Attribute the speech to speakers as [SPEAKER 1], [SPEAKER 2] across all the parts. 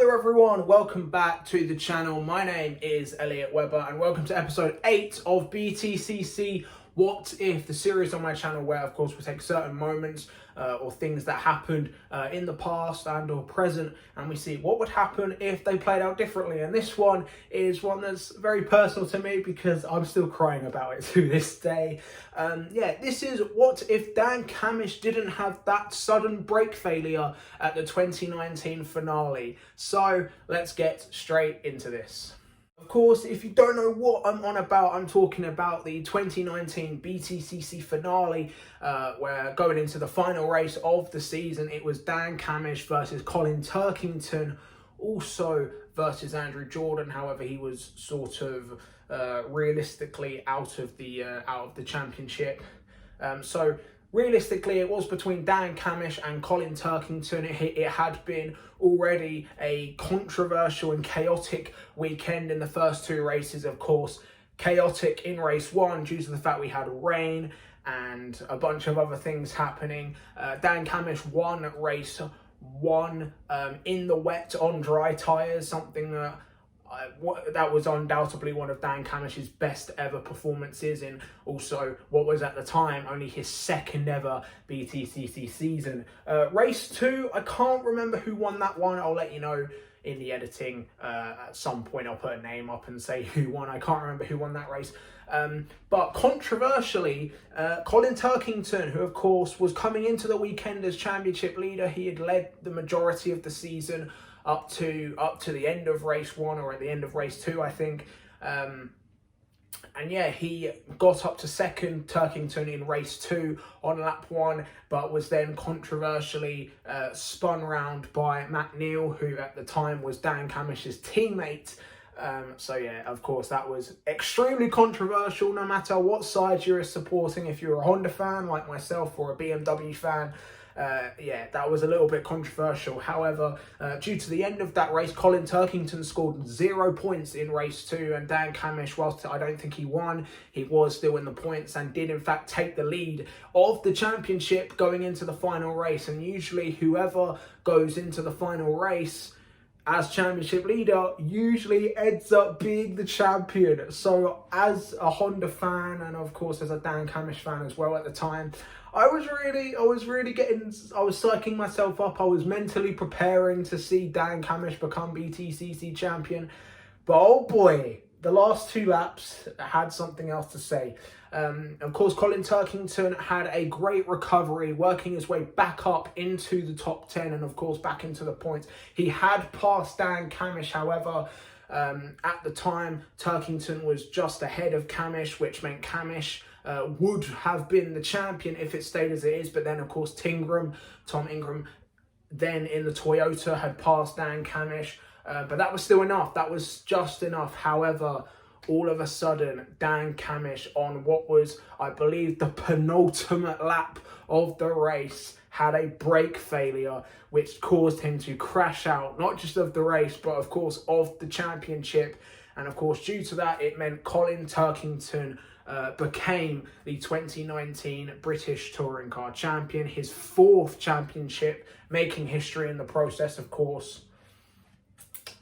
[SPEAKER 1] Hello everyone, welcome back to the channel. My name is Elliot Webber and welcome to episode 8 of BTCC What If, the series on my channel where of course we take certain moments or things that happened in the past and or present and we see what would happen if they played out differently. And this one is one that's very personal to me because I'm still crying about it to this day. This is what if Dan Cammish didn't have that sudden brake failure at the 2019 finale. So let's get straight into this. Of course, if you don't know what I'm on about, I'm talking about the 2019 BTCC finale, where going into the final race of the season, it was Dan Cammish versus Colin Turkington, also versus Andrew Jordan. However, he was sort of realistically out of the championship. So realistically, it was between Dan Cammish and Colin Turkington. It had been already a controversial and chaotic weekend in the first two races, of course. Chaotic in race one due to the fact we had rain and a bunch of other things happening. Dan Cammish won race one in the wet on dry tyres, something that was undoubtedly one of Dan Cammish's best ever performances in also what was at the time only his second ever BTCC season. Race two, I can't remember who won that one. I'll let you know in the editing at some point. I'll put a name up and say who won. I can't remember who won that race. But controversially, Colin Turkington, who of course was coming into the weekend as championship leader, he had led the majority of the season up to the end of race one or at the end of race two, I think. And yeah, he got up to second, Turkington, in race two on lap one, but was then controversially spun round by Matt Neal, who at the time was Dan Cammish's teammate. So yeah, of course, that was extremely controversial no matter what side you're supporting. If you're a Honda fan like myself or a BMW fan, yeah, that was a little bit controversial. However, due to the end of that race, Colin Turkington scored 0 points in race two, and Dan Cammish, whilst I don't think he won, he was still in the points and did in fact take the lead of the championship going into the final race. And usually whoever goes into the final race as championship leader usually ends up being the champion. So as a Honda fan and of course as a Dan Cammish fan as well at the time, I was psyching myself up. I was mentally preparing to see Dan Cammish become BTCC champion. But oh boy, the last two laps had something else to say. Of course, Colin Turkington had a great recovery, working his way back up into the top 10 and of course back into the points. He had passed Dan Cammish, however, at the time, Turkington was just ahead of Cammish, which meant Cammish would have been the champion if it stayed as it is. But then, of course, Tom Ingram, then in the Toyota, had passed Dan Cammish. But that was still enough. That was just enough. However, all of a sudden, Dan Cammish, on what was, I believe, the penultimate lap of the race, had a brake failure, which caused him to crash out, not just of the race, but of course of the championship. And of course, due to that, it meant Colin Turkington became the 2019 British Touring Car Champion, his fourth championship, making history in the process, of course.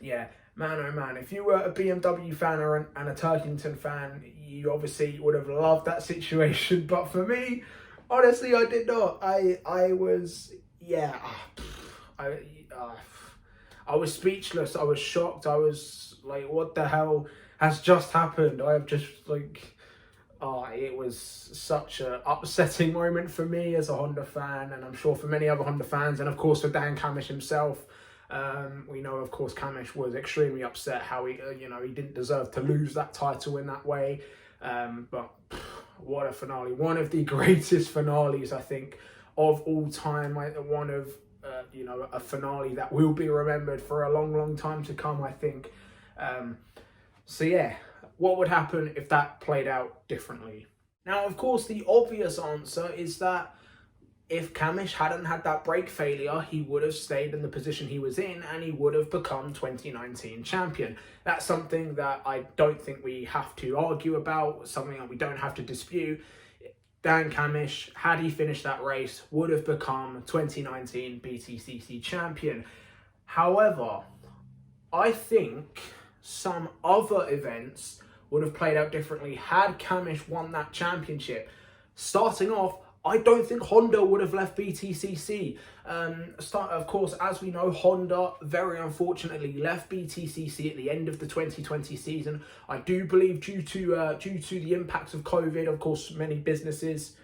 [SPEAKER 1] Yeah, man, oh man, if you were a BMW fan and a Turkington fan, you obviously would have loved that situation. But for me, honestly, I did not. I was speechless. I was shocked. I was like, what the hell has just happened? I have just like... it was such an upsetting moment for me as a Honda fan, and I'm sure for many other Honda fans, and of course for Dan Cammish himself. We know, of course, Cammish was extremely upset how he didn't deserve to lose that title in that way. But what a finale! One of the greatest finales, I think, of all time. One of a finale that will be remembered for a long, long time to come, I think. So yeah. What would happen if that played out differently? Now, of course, the obvious answer is that if Cammish hadn't had that brake failure, he would have stayed in the position he was in and he would have become 2019 champion. That's something that I don't think we have to argue about, something that we don't have to dispute. Dan Cammish, had he finished that race, would have become 2019 BTCC champion. However, I think some other events would have played out differently had Cammish won that championship. Starting off, I don't think Honda would have left BTCC. Of course, as we know, Honda very unfortunately left BTCC at the end of the 2020 season. I do believe due to the impacts of COVID, of course, many businesses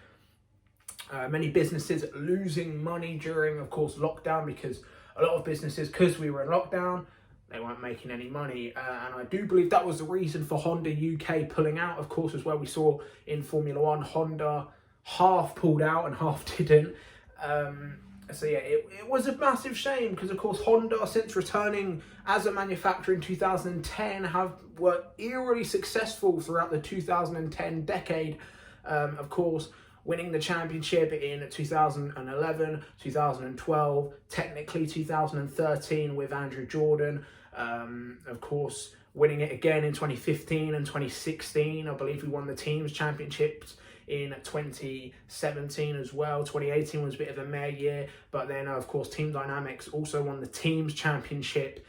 [SPEAKER 1] losing money during, of course, lockdown, because a lot of businesses, because we were in lockdown, they weren't making any money. And I do believe that was the reason for Honda UK pulling out, of course, as well. We saw in Formula One, Honda half pulled out and half didn't. So yeah, it was a massive shame, because of course Honda, since returning as a manufacturer in 2010, were eerily successful throughout the 2010 decade. Of course, winning the championship in 2011, 2012, technically 2013 with Andrew Jordan. Of course, winning it again in 2015 and 2016. I believe we won the teams championships in 2017 as well. 2018 was a bit of a meh year, but then of course Team Dynamics also won the teams championship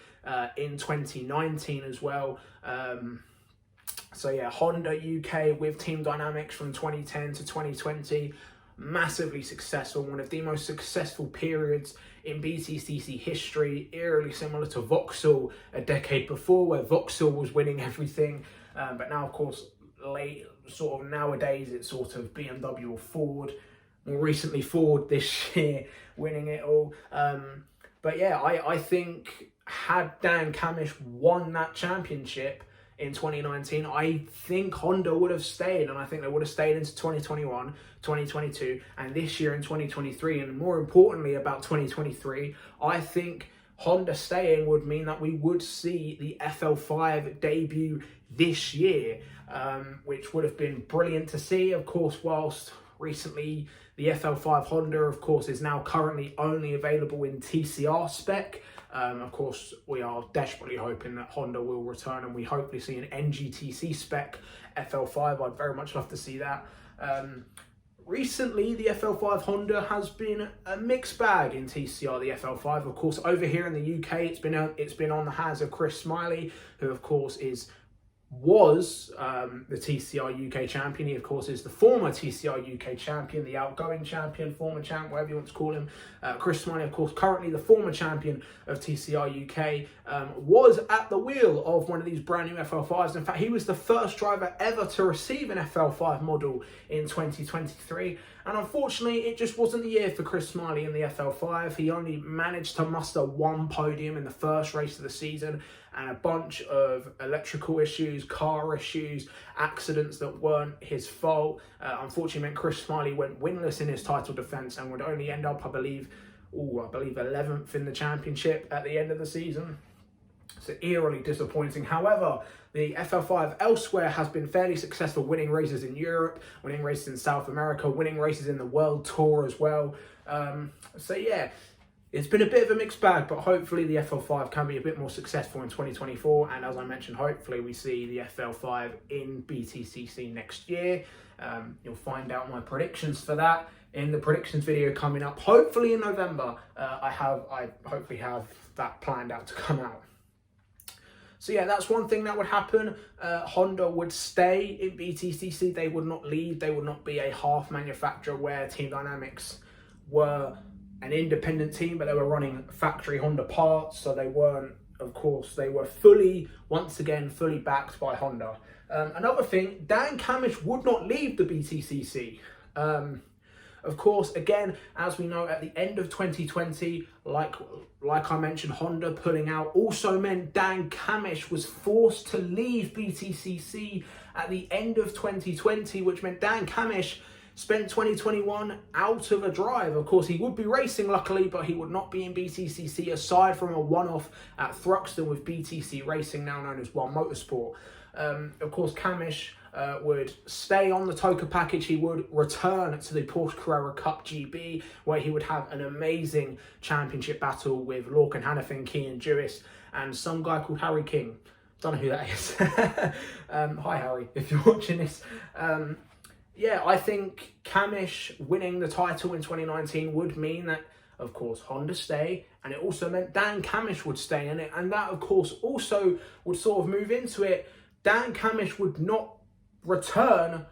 [SPEAKER 1] in 2019 as well. So yeah, Honda UK with Team Dynamics from 2010 to 2020, massively successful, one of the most successful periods in BTCC history, eerily similar to Vauxhall a decade before, where Vauxhall was winning everything. But now, of course, nowadays it's sort of BMW or Ford. More recently, Ford this year winning it all. But yeah, I think had Dan Cammish won that championship in 2019, I think Honda would have stayed, and I think they would have stayed into 2021, 2022, and this year in 2023. And more importantly about 2023, I think Honda staying would mean that we would see the FL5 debut this year, which would have been brilliant to see. Of course, whilst recently the FL5 Honda, of course, is now currently only available in TCR spec. Of course, we are desperately hoping that Honda will return, and we hopefully see an NGTC spec FL5. I'd very much love to see that. Recently, the FL5 Honda has been a mixed bag in TCR, the FL5. Of course, over here in the UK, it's been on the hands of Chris Smiley, who of course was the TCR UK champion. He of course is the former TCR UK champion, the outgoing champion, former champ, whatever you want to call him. Chris Smiley, of course, currently the former champion of TCR UK, was at the wheel of one of these brand new FL5s. In fact, he was the first driver ever to receive an FL5 model in 2023. And unfortunately, it just wasn't the year for Chris Smiley in the FL5. He only managed to muster one podium in the first race of the season, and a bunch of electrical issues, car issues, accidents that weren't his fault. Unfortunately meant Chris Smiley went winless in his title defence and would only end up, I believe 11th in the championship at the end of the season. So eerily disappointing. However, the FL5 elsewhere has been fairly successful, winning races in Europe, winning races in South America, winning races in the World Tour as well. So yeah, it's been a bit of a mixed bag, but hopefully the FL5 can be a bit more successful in 2024. And as I mentioned, hopefully we see the FL5 in BTCC next year. You'll find out my predictions for that in the predictions video coming up, hopefully in November. I hopefully have that planned out to come out. So yeah, that's one thing that would happen. Honda would stay in BTCC. They would not leave. They would not be a half manufacturer where Team Dynamics were an independent team, but they were running factory Honda parts. So they weren't, of course, they were once again, fully backed by Honda. Another thing, Dan Cammish would not leave the BTCC. Of course, again, as we know, at the end of 2020, like I mentioned, Honda pulling out also meant Dan Cammish was forced to leave BTCC at the end of 2020, which meant Dan Cammish spent 2021 out of a drive. Of course, he would be racing, luckily, but he would not be in BTCC, aside from a one-off at Thruxton with BTC Racing, now known as One Motorsport. Of course, Cammish would stay on the Toka package. He would return to the Porsche Carrera Cup GB, where he would have an amazing championship battle with Lorcan Hannafin, Kean Jewis, and some guy called Harry King. Don't know who that is. Hi, Harry, if you're watching this. Yeah, I think Cammish winning the title in 2019 would mean that, of course, Honda stay, and it also meant Dan Cammish would stay in it. And that, of course, also would sort of move into it. Dan Cammish would not return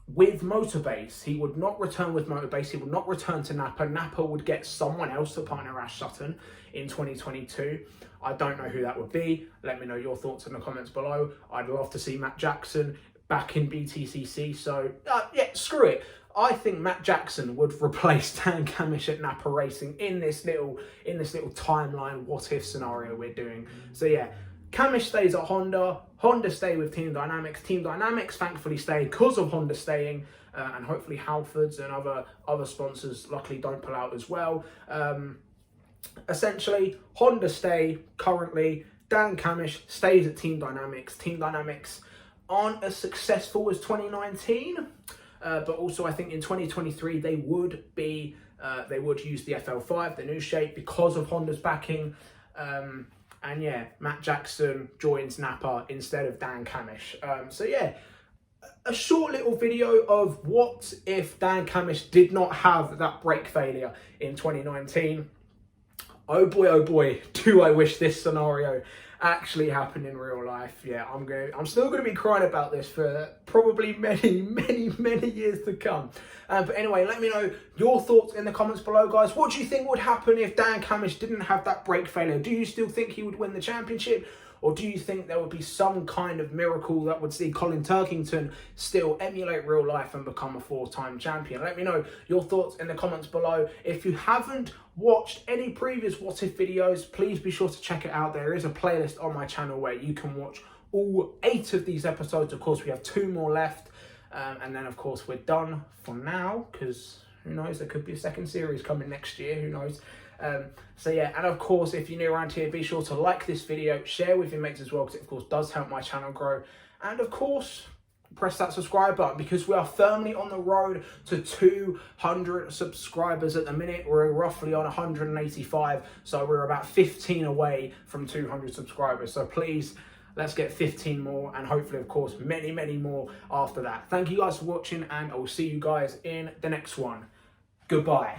[SPEAKER 1] with Motorbase. He would not return with Motorbase. He would not return to Napa. Napa would get someone else to partner Ash Sutton in 2022. I don't know who that would be. Let me know your thoughts in the comments below. I'd love to see Matt Jackson back in BTCC. So yeah, screw it. I think Matt Jackson would replace Dan Cammish at Napa Racing in this little timeline what if scenario we're doing. So yeah, Cammish stays at Honda. Honda stay with Team Dynamics. Team Dynamics thankfully stay because of Honda staying, and hopefully Halfords and other sponsors luckily don't pull out as well. Essentially, Honda stay currently. Dan Cammish stays at Team Dynamics. Team Dynamics aren't as successful as 2019, but also I think in 2023 they would use the FL5, the new shape, because of Honda's backing. And yeah, Matt Jackson joins Napa instead of Dan Cammish. So yeah, a short little video of what if Dan Cammish did not have that brake failure in 2019. Oh boy, do I wish this scenario actually happened in real life. Yeah, I'm still gonna be crying about this for probably many years to come. But anyway, let me know your thoughts in the comments below, guys. What do you think would happen if Dan Cammish didn't have that brake failure? Do you still think he would win the championship? Or do you think there would be some kind of miracle that would see Colin Turkington still emulate real life and become a 4-time champion? Let me know your thoughts in the comments below. If you haven't watched any previous What If videos, please be sure to check it out. There is a playlist on my channel where you can watch all 8 of these episodes. Of course, we have 2 more left. And then, of course, we're done for now, because who knows, there could be a second series coming next year, who knows. So yeah, and of course, if you're new around here, be sure to like this video, share with your mates as well, because it of course does help my channel grow. And of course, press that subscribe button, because we are firmly on the road to 200 subscribers at the minute. We're roughly on 185, so we're about 15 away from 200 subscribers. So please, let's get 15 more, and hopefully, of course, many more after that. Thank you guys for watching, and I will see you guys in the next one. Goodbye.